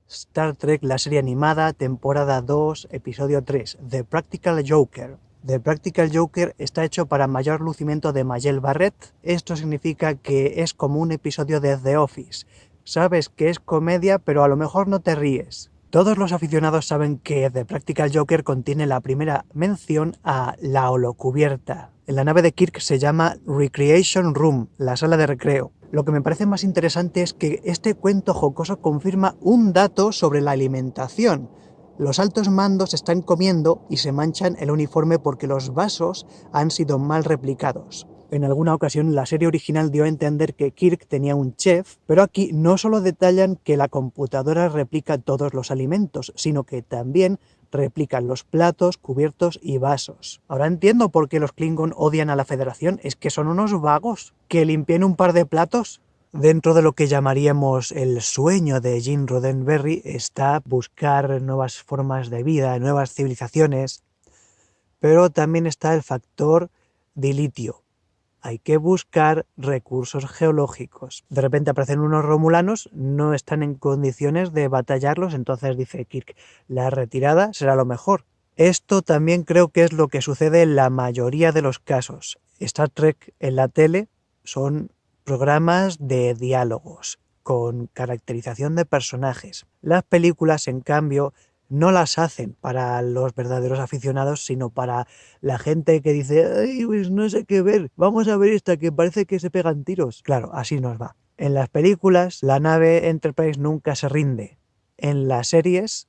Star Trek, la serie animada, temporada 2, episodio 3, The Practical Joker. The Practical Joker está hecho para mayor lucimiento de Majel Barrett. Esto significa que es como un episodio de The Office. Sabes que es comedia, pero a lo mejor no te ríes. Todos los aficionados saben que The Practical Joker contiene la primera mención a la holocubierta. En la nave de Kirk se llama Recreation Room, la sala de recreo. Lo que me parece más interesante es que este cuento jocoso confirma un dato sobre la alimentación. Los altos mandos están comiendo y se manchan el uniforme porque los vasos han sido mal replicados. En alguna ocasión la serie original dio a entender que Kirk tenía un chef, pero aquí no solo detallan que la computadora replica todos los alimentos, sino que también replican los platos, cubiertos y vasos. Ahora entiendo por qué los Klingon odian a la Federación, es que son unos vagos. ¿Que limpien un par de platos? Dentro de lo que llamaríamos el sueño de Gene Roddenberry está buscar nuevas formas de vida, nuevas civilizaciones, pero también está el factor dilitio. Hay que buscar recursos geológicos. De repente aparecen unos romulanos, no están en condiciones de batallarlos, entonces dice Kirk, la retirada será lo mejor. Esto también creo que es lo que sucede en la mayoría de los casos. Star Trek en la tele son programas de diálogos, con caracterización de personajes. Las películas, en cambio, no las hacen para los verdaderos aficionados, sino para la gente que dice, ay, pues no sé qué ver, vamos a ver esta que parece que se pegan tiros. Claro, así nos va. En las películas, la nave Enterprise nunca se rinde. En las series,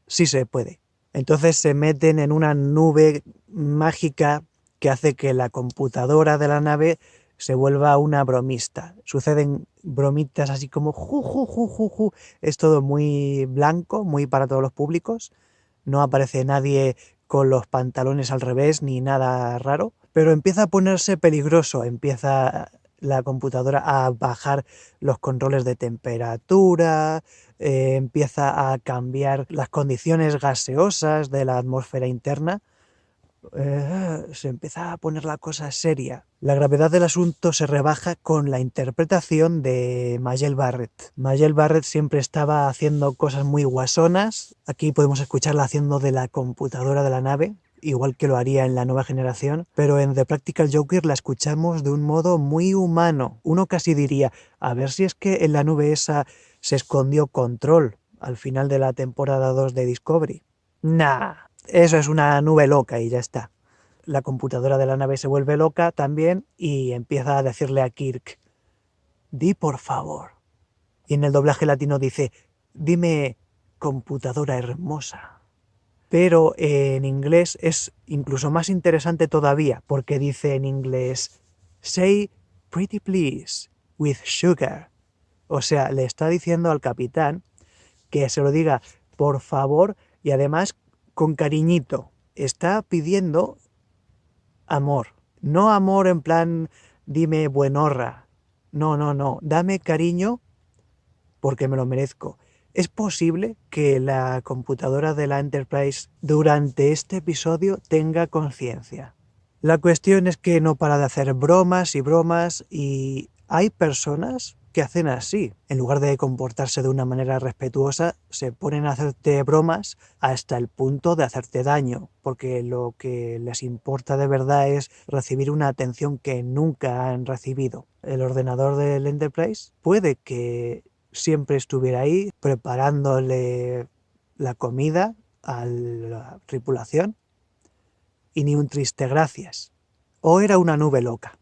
sí se puede. Entonces se meten en una nube mágica que hace que la computadora de la nave se vuelva una bromista. Suceden bromitas así como ju, ju, ju, ju, ju. Es todo muy blanco, muy para todos los públicos. No aparece nadie con los pantalones al revés ni nada raro. Pero empieza a ponerse peligroso. Empieza la computadora a bajar los controles de temperatura. Empieza a cambiar las condiciones gaseosas de la atmósfera interna. Se empieza a poner la cosa seria. La gravedad del asunto se rebaja con la interpretación de Majel Barrett. Majel Barrett siempre estaba haciendo cosas muy guasonas. Aquí podemos escucharla haciendo de la computadora de la nave, igual que lo haría en la nueva generación, pero en The Practical Joker la escuchamos de un modo muy humano. Uno casi diría, a ver si es que en la nube esa se escondió Control al final de la temporada 2 de Discovery. Nah. Eso es una nube loca y ya está. La computadora de la nave se vuelve loca también y empieza a decirle a Kirk, di por favor. Y en el doblaje latino dice, dime computadora hermosa. Pero en inglés es incluso más interesante todavía porque dice en inglés, say pretty please with sugar. O sea, le está diciendo al capitán que se lo diga por favor y además con cariñito. Está pidiendo amor. No amor en plan, dime buenorra. No. Dame cariño porque me lo merezco. ¿Es posible que la computadora de la Enterprise durante este episodio tenga conciencia? La cuestión es que no para de hacer bromas y hay personas que hacen así. En lugar de comportarse de una manera respetuosa, se ponen a hacerte bromas hasta el punto de hacerte daño, porque lo que les importa de verdad es recibir una atención que nunca han recibido. El ordenador del Enterprise puede que siempre estuviera ahí preparándole la comida a la tripulación y ni un triste gracias. O era una nube loca.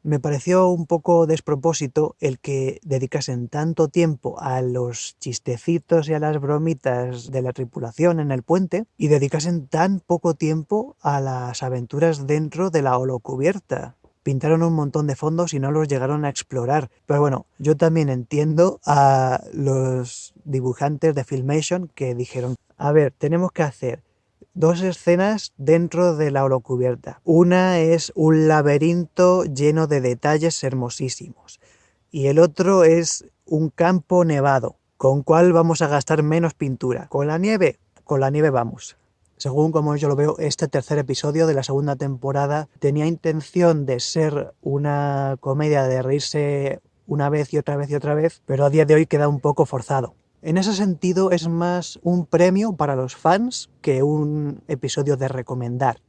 Me pareció un poco despropósito el que dedicasen tanto tiempo a los chistecitos y a las bromitas de la tripulación en el puente y dedicasen tan poco tiempo a las aventuras dentro de la holocubierta. Pintaron un montón de fondos y no los llegaron a explorar. Pero bueno, yo también entiendo a los dibujantes de Filmation que dijeron, a ver, tenemos que hacer dos escenas dentro de la holocubierta. Una es un laberinto lleno de detalles hermosísimos y el otro es un campo nevado. ¿Con cuál vamos a gastar menos pintura? ¿Con la nieve? Con la nieve vamos. Según como yo lo veo, este tercer episodio de la segunda temporada tenía intención de ser una comedia de reírse una vez y otra vez y otra vez, pero a día de hoy queda un poco forzado. En ese sentido es más un premio para los fans que un episodio de recomendar.